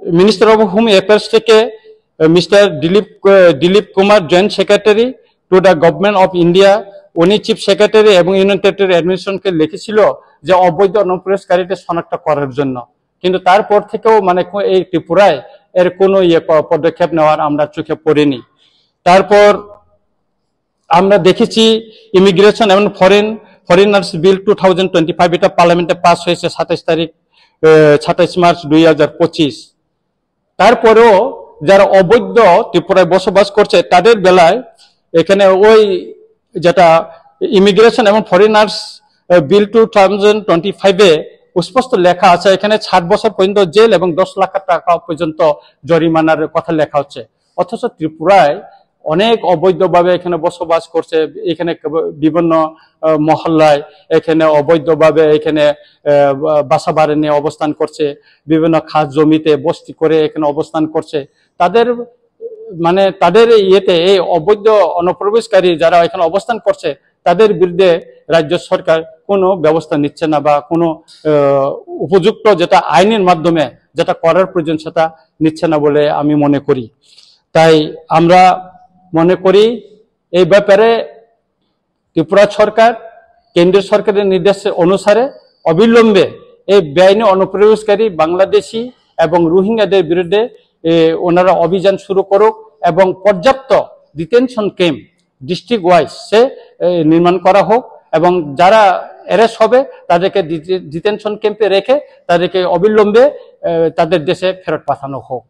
Minister of home affairs থেকে mister Dilip Kumar joint secretary to the government of India, উনি chief secretary এবং union territory অ্যাডমিনিস্ট্রেশনকে লিখেছিল যে অবৈধ অনুপ্রবেশকারীদের শনাক্ত করার জন্য। কিন্তু তারপর থেকেও মানে এই ত্রিপুরায় এর কোনো পদক্ষেপ নেওয়ার আমরা চোখে পড়িনি। তারপর আমরা দেখেছি ইমিগ্রেশন এবং ফরেনার্স বিল 2025, এটা পার্লামেন্টে পাস হয়েছে 27 মার্চ 2025। তারপরেও যারা অবৈধ ত্রিপুরায় বসবাস করছে তাদের বেলায় এখানে ওই যেটা ইমিগ্রেশন এবং ফরেনার্স বিল 2025-এ স্পষ্ট লেখা আছে, এখানে 60 বছর পর্যন্ত জেল এবং 10 লাখ টাকা পর্যন্ত জরিমানার কথা লেখা হচ্ছে। অথচ ত্রিপুরায় অনেক অবৈধভাবে এখানে বসবাস করছে, এখানে বিভিন্ন মহল্লায় এখানে অবৈধভাবে এখানে বাসা বাড়ি নিয়ে অবস্থান করছে, বিভিন্ন খাস জমিতে বস্তি করে এখানে অবস্থান করছে। তাদের ইয়েতে এই অবৈধ অনুপ্রবেশকারী যারা এখানে অবস্থান করছে তাদের বিরুদ্ধে রাজ্য সরকার কোনো ব্যবস্থা নিচ্ছে না, বা কোনো উপযুক্ত যেটা আইনের মাধ্যমে যেটা করার প্রয়োজন সেটা নিচ্ছে না বলে আমি মনে করি। তাই আমরা মনে করি এই ব্যাপারে ত্রিপুরা সরকার কেন্দ্রীয় সরকারের নির্দেশ অনুসারে অবিলম্বে এই বেআইনি অনুপ্রবেশকারী বাংলাদেশি এবং রোহিঙ্গাদের বিরুদ্ধে ওনারা অভিযান শুরু করুক এবং পর্যাপ্ত ডিটেনশন ক্যাম্প ডিস্ট্রিক্ট ওয়াইজ সে নির্মাণ করা হোক, এবং যারা অ্যারেস্ট হবে তাদেরকে ডিটেনশন ক্যাম্পে রেখে তাদেরকে অবিলম্বে তাদের দেশে ফেরত পাঠানো হোক।